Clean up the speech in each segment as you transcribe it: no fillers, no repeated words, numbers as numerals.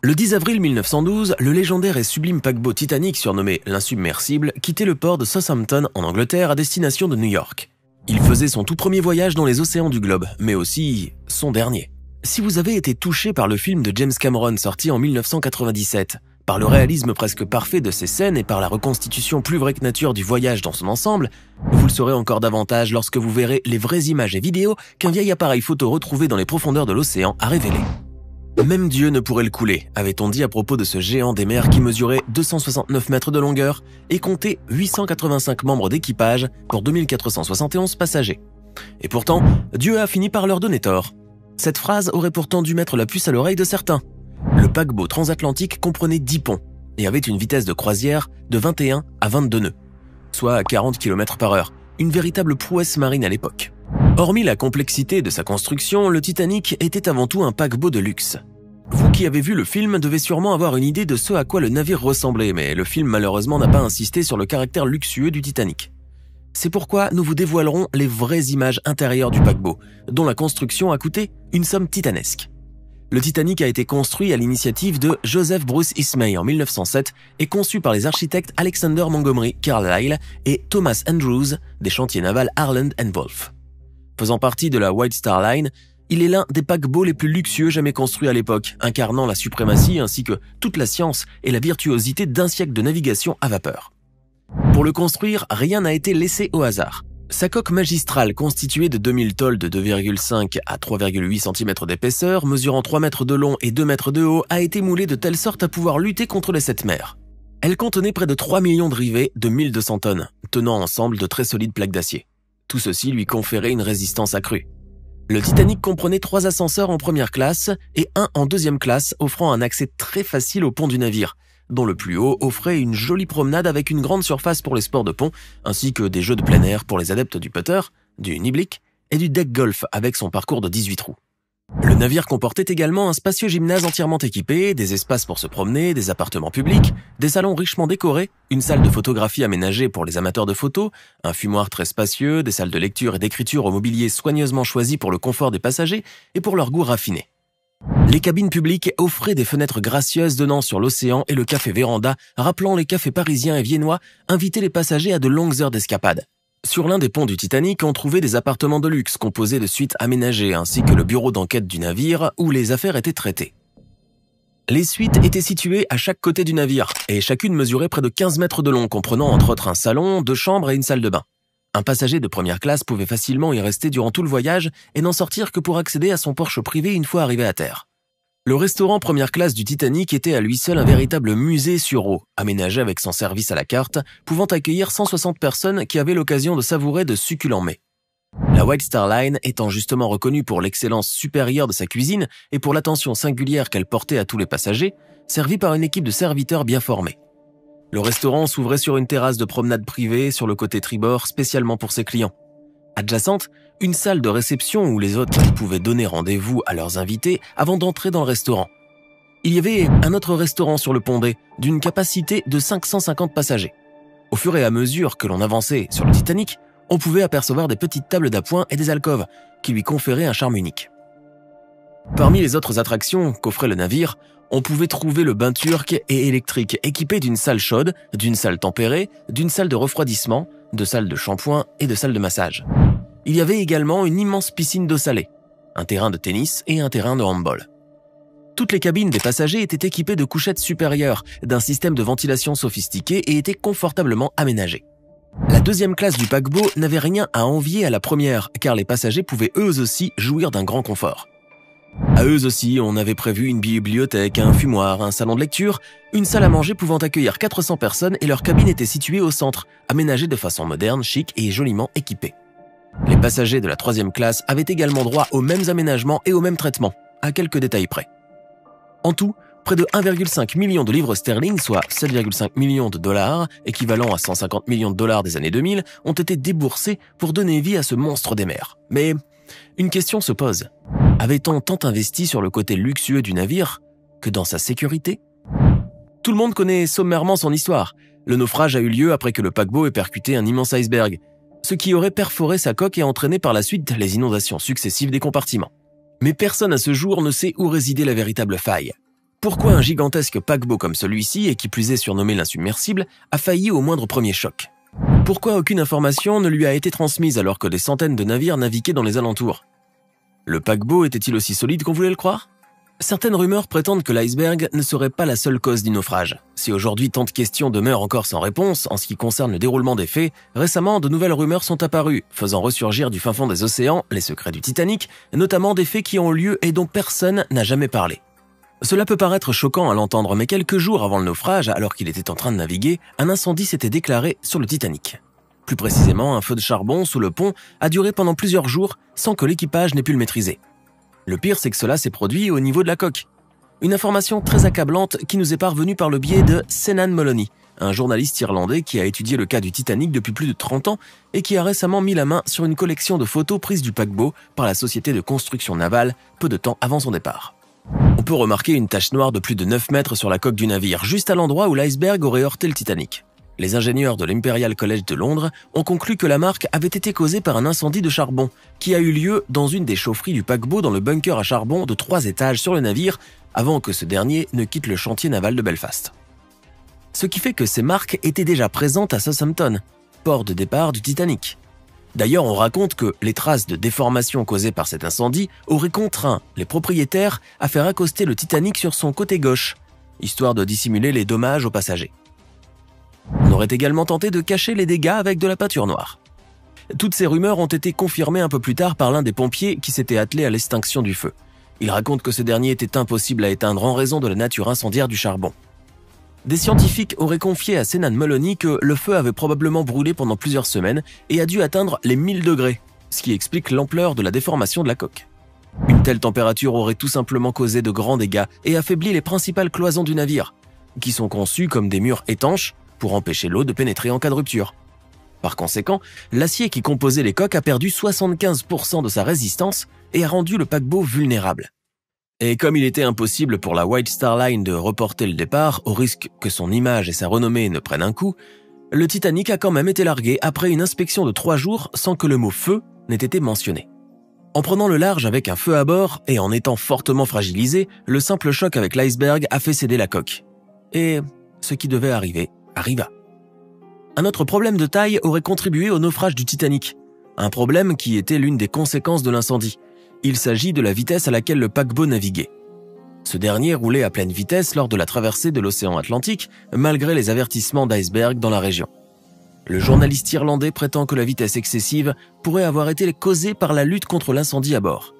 Le 10 avril 1912, le légendaire et sublime paquebot Titanic surnommé l'Insubmersible quittait le port de Southampton en Angleterre à destination de New York. Il faisait son tout premier voyage dans les océans du globe, mais aussi son dernier. Si vous avez été touché par le film de James Cameron sorti en 1997, par le réalisme presque parfait de ces scènes et par la reconstitution plus vraie que nature du voyage dans son ensemble, vous le saurez encore davantage lorsque vous verrez les vraies images et vidéos qu'un vieil appareil photo retrouvé dans les profondeurs de l'océan a révélé. Même Dieu ne pourrait le couler, avait-on dit à propos de ce géant des mers qui mesurait 269 mètres de longueur et comptait 885 membres d'équipage pour 2471 passagers. Et pourtant, Dieu a fini par leur donner tort. Cette phrase aurait pourtant dû mettre la puce à l'oreille de certains. Le paquebot transatlantique comprenait 10 ponts et avait une vitesse de croisière de 21 à 22 nœuds, soit à 40 km/h, une véritable prouesse marine à l'époque. Hormis la complexité de sa construction, le Titanic était avant tout un paquebot de luxe. Vous qui avez vu le film devez sûrement avoir une idée de ce à quoi le navire ressemblait, mais le film malheureusement n'a pas insisté sur le caractère luxueux du Titanic. C'est pourquoi nous vous dévoilerons les vraies images intérieures du paquebot, dont la construction a coûté une somme titanesque. Le Titanic a été construit à l'initiative de Joseph Bruce Ismay en 1907 et conçu par les architectes Alexander Montgomery Carlyle et Thomas Andrews des chantiers navals Harland & Wolff. Faisant partie de la White Star Line, il est l'un des paquebots les plus luxueux jamais construits à l'époque, incarnant la suprématie ainsi que toute la science et la virtuosité d'un siècle de navigation à vapeur. Pour le construire, rien n'a été laissé au hasard. Sa coque magistrale, constituée de 2000 tôles de 2,5 à 3,8 cm d'épaisseur, mesurant 3 mètres de long et 2 mètres de haut, a été moulée de telle sorte à pouvoir lutter contre les 7 mers. Elle contenait près de 3 millions de rivets de 1200 tonnes, tenant ensemble de très solides plaques d'acier. Tout ceci lui conférait une résistance accrue. Le Titanic comprenait 3 ascenseurs en première classe et un en deuxième classe, offrant un accès très facile au pont du navire, dont le plus haut offrait une jolie promenade avec une grande surface pour les sports de pont, ainsi que des jeux de plein air pour les adeptes du putter, du niblick et du deck golf avec son parcours de 18 trous. Le navire comportait également un spacieux gymnase entièrement équipé, des espaces pour se promener, des appartements publics, des salons richement décorés, une salle de photographie aménagée pour les amateurs de photos, un fumoir très spacieux, des salles de lecture et d'écriture au mobilier soigneusement choisis pour le confort des passagers et pour leur goût raffiné. Les cabines publiques offraient des fenêtres gracieuses donnant sur l'océan et le café Véranda, rappelant les cafés parisiens et viennois, invitaient les passagers à de longues heures d'escapade. Sur l'un des ponts du Titanic, on trouvait des appartements de luxe composés de suites aménagées ainsi que le bureau d'enquête du navire où les affaires étaient traitées. Les suites étaient situées à chaque côté du navire et chacune mesurait près de 15 mètres de long, comprenant entre autres un salon, 2 chambres et une salle de bain. Un passager de première classe pouvait facilement y rester durant tout le voyage et n'en sortir que pour accéder à son Porsche privé une fois arrivé à terre. Le restaurant première classe du Titanic était à lui seul un véritable musée sur eau, aménagé avec son service à la carte, pouvant accueillir 160 personnes qui avaient l'occasion de savourer de succulents mets. La White Star Line étant justement reconnue pour l'excellence supérieure de sa cuisine et pour l'attention singulière qu'elle portait à tous les passagers, servie par une équipe de serviteurs bien formés. Le restaurant s'ouvrait sur une terrasse de promenade privée sur le côté tribord spécialement pour ses clients. Adjacente, une salle de réception où les hôtes pouvaient donner rendez-vous à leurs invités avant d'entrer dans le restaurant. Il y avait un autre restaurant sur le pont D, d'une capacité de 550 passagers. Au fur et à mesure que l'on avançait sur le Titanic, on pouvait apercevoir des petites tables d'appoint et des alcôves qui lui conféraient un charme unique. Parmi les autres attractions qu'offrait le navire, on pouvait trouver le bain turc et électrique équipé d'une salle chaude, d'une salle tempérée, d'une salle de refroidissement, de salles de shampoing et de salles de massage. Il y avait également une immense piscine d'eau salée, un terrain de tennis et un terrain de handball. Toutes les cabines des passagers étaient équipées de couchettes supérieures, d'un système de ventilation sophistiqué et étaient confortablement aménagées. La deuxième classe du paquebot n'avait rien à envier à la première, car les passagers pouvaient eux aussi jouir d'un grand confort. À eux aussi, on avait prévu une bibliothèque, un fumoir, un salon de lecture, une salle à manger pouvant accueillir 400 personnes et leur cabine était située au centre, aménagée de façon moderne, chic et joliment équipée. Les passagers de la troisième classe avaient également droit aux mêmes aménagements et aux mêmes traitements, à quelques détails près. En tout, près de 1,5 million de livres sterling, soit 7,5 millions de dollars, équivalent à 150 millions de dollars des années 2000, ont été déboursés pour donner vie à ce monstre des mers. Mais une question se pose. Avait-on tant investi sur le côté luxueux du navire que dans sa sécurité? Tout le monde connaît sommairement son histoire. Le naufrage a eu lieu après que le paquebot ait percuté un immense iceberg, ce qui aurait perforé sa coque et entraîné par la suite les inondations successives des compartiments. Mais personne à ce jour ne sait où résidait la véritable faille. Pourquoi un gigantesque paquebot comme celui-ci, et qui plus est surnommé l'insubmersible, a failli au moindre premier choc? Pourquoi aucune information ne lui a été transmise alors que des centaines de navires naviguaient dans les alentours? Le paquebot était-il aussi solide qu'on voulait le croire? Certaines rumeurs prétendent que l'iceberg ne serait pas la seule cause du naufrage. Si aujourd'hui tant de questions demeurent encore sans réponse en ce qui concerne le déroulement des faits, récemment de nouvelles rumeurs sont apparues, faisant ressurgir du fin fond des océans les secrets du Titanic, notamment des faits qui ont lieu et dont personne n'a jamais parlé. Cela peut paraître choquant à l'entendre, mais quelques jours avant le naufrage, alors qu'il était en train de naviguer, un incendie s'était déclaré sur le Titanic. Plus précisément, un feu de charbon sous le pont a duré pendant plusieurs jours sans que l'équipage n'ait pu le maîtriser. Le pire, c'est que cela s'est produit au niveau de la coque. Une information très accablante qui nous est parvenue par le biais de Senan Moloney, un journaliste irlandais qui a étudié le cas du Titanic depuis plus de 30 ans et qui a récemment mis la main sur une collection de photos prises du paquebot par la société de construction navale peu de temps avant son départ. On peut remarquer une tache noire de plus de 9 mètres sur la coque du navire, juste à l'endroit où l'iceberg aurait heurté le Titanic. Les ingénieurs de l'Imperial College de Londres ont conclu que la marque avait été causée par un incendie de charbon qui a eu lieu dans une des chaufferies du paquebot dans le bunker à charbon de 3 étages sur le navire avant que ce dernier ne quitte le chantier naval de Belfast. Ce qui fait que ces marques étaient déjà présentes à Southampton, port de départ du Titanic. D'ailleurs, on raconte que les traces de déformation causées par cet incendie auraient contraint les propriétaires à faire accoster le Titanic sur son côté gauche, histoire de dissimuler les dommages aux passagers. On aurait également tenté de cacher les dégâts avec de la peinture noire. Toutes ces rumeurs ont été confirmées un peu plus tard par l'un des pompiers qui s'était attelé à l'extinction du feu. Il raconte que ce dernier était impossible à éteindre en raison de la nature incendiaire du charbon. Des scientifiques auraient confié à Senan Moloney que le feu avait probablement brûlé pendant plusieurs semaines et a dû atteindre les 1000 degrés, ce qui explique l'ampleur de la déformation de la coque. Une telle température aurait tout simplement causé de grands dégâts et affaibli les principales cloisons du navire, qui sont conçues comme des murs étanches pour empêcher l'eau de pénétrer en cas de rupture. Par conséquent, l'acier qui composait les coques a perdu 75% de sa résistance et a rendu le paquebot vulnérable. Et comme il était impossible pour la White Star Line de reporter le départ, au risque que son image et sa renommée ne prennent un coup, le Titanic a quand même été largué après une inspection de 3 jours sans que le mot « feu » n'ait été mentionné. En prenant le large avec un feu à bord et en étant fortement fragilisé, le simple choc avec l'iceberg a fait céder la coque. Et ce qui devait arriver arriva. Un autre problème de taille aurait contribué au naufrage du Titanic, un problème qui était l'une des conséquences de l'incendie. Il s'agit de la vitesse à laquelle le paquebot naviguait. Ce dernier roulait à pleine vitesse lors de la traversée de l'océan Atlantique, malgré les avertissements d'iceberg dans la région. Le journaliste irlandais prétend que la vitesse excessive pourrait avoir été causée par la lutte contre l'incendie à bord.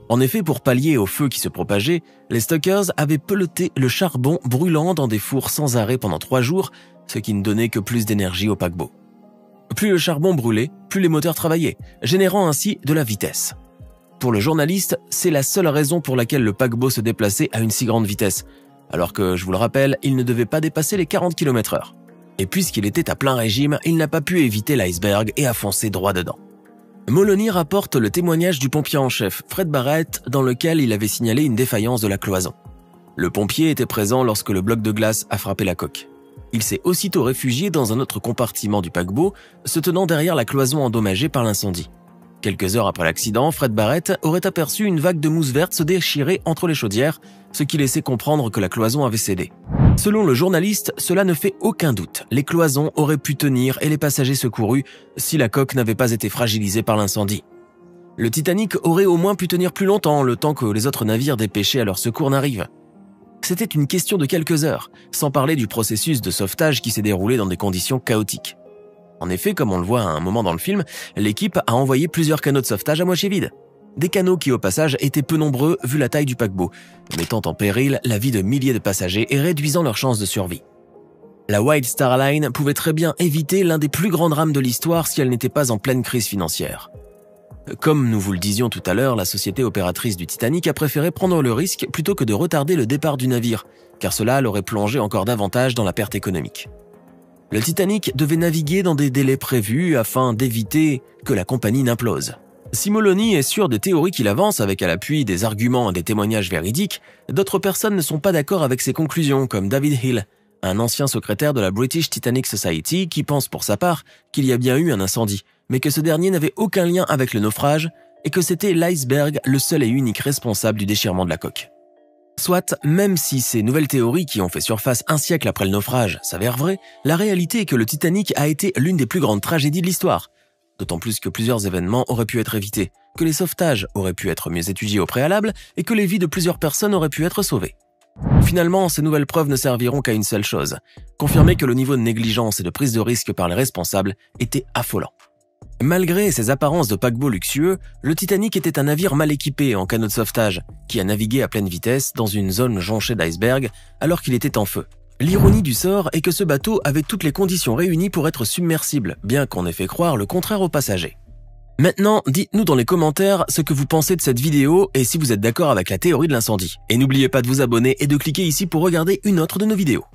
En effet, pour pallier au feu qui se propageait, les stockers avaient peloté le charbon brûlant dans des fours sans arrêt pendant 3 jours, ce qui ne donnait que plus d'énergie au paquebot. Plus le charbon brûlait, plus les moteurs travaillaient, générant ainsi de la vitesse. Pour le journaliste, c'est la seule raison pour laquelle le paquebot se déplaçait à une si grande vitesse, alors que, je vous le rappelle, il ne devait pas dépasser les 40 km/h. Et puisqu'il était à plein régime, il n'a pas pu éviter l'iceberg et a foncé droit dedans. Moloney rapporte le témoignage du pompier en chef, Fred Barrett, dans lequel il avait signalé une défaillance de la cloison. Le pompier était présent lorsque le bloc de glace a frappé la coque. Il s'est aussitôt réfugié dans un autre compartiment du paquebot, se tenant derrière la cloison endommagée par l'incendie. Quelques heures après l'accident, Fred Barrett aurait aperçu une vague de mousse verte se déchirer entre les chaudières, ce qui laissait comprendre que la cloison avait cédé. Selon le journaliste, cela ne fait aucun doute. Les cloisons auraient pu tenir et les passagers secourus si la coque n'avait pas été fragilisée par l'incendie. Le Titanic aurait au moins pu tenir plus longtemps, le temps que les autres navires dépêchés à leur secours n'arrivent. C'était une question de quelques heures, sans parler du processus de sauvetage qui s'est déroulé dans des conditions chaotiques. En effet, comme on le voit à un moment dans le film, l'équipe a envoyé plusieurs canots de sauvetage à moitié vides. Des canots qui, au passage, étaient peu nombreux vu la taille du paquebot, mettant en péril la vie de milliers de passagers et réduisant leurs chances de survie. La White Star Line pouvait très bien éviter l'un des plus grands drames de l'histoire si elle n'était pas en pleine crise financière. Comme nous vous le disions tout à l'heure, la société opératrice du Titanic a préféré prendre le risque plutôt que de retarder le départ du navire, car cela l'aurait plongé encore davantage dans la perte économique. Le Titanic devait naviguer dans des délais prévus afin d'éviter que la compagnie n'implose. Si Moloney est sûr des théories qu'il avance avec à l'appui des arguments et des témoignages véridiques, d'autres personnes ne sont pas d'accord avec ses conclusions, comme David Hill, un ancien secrétaire de la British Titanic Society qui pense pour sa part qu'il y a bien eu un incendie, mais que ce dernier n'avait aucun lien avec le naufrage et que c'était l'iceberg le seul et unique responsable du déchirement de la coque. Soit, même si ces nouvelles théories qui ont fait surface un siècle après le naufrage s'avèrent vraies, la réalité est que le Titanic a été l'une des plus grandes tragédies de l'histoire. D'autant plus que plusieurs événements auraient pu être évités, que les sauvetages auraient pu être mieux étudiés au préalable et que les vies de plusieurs personnes auraient pu être sauvées. Finalement, ces nouvelles preuves ne serviront qu'à une seule chose, confirmer que le niveau de négligence et de prise de risque par les responsables était affolant. Malgré ses apparences de paquebot luxueux, le Titanic était un navire mal équipé en canot de sauvetage, qui a navigué à pleine vitesse dans une zone jonchée d'icebergs alors qu'il était en feu. L'ironie du sort est que ce bateau avait toutes les conditions réunies pour être submersible, bien qu'on ait fait croire le contraire aux passagers. Maintenant, dites-nous dans les commentaires ce que vous pensez de cette vidéo et si vous êtes d'accord avec la théorie de l'incendie. Et n'oubliez pas de vous abonner et de cliquer ici pour regarder une autre de nos vidéos.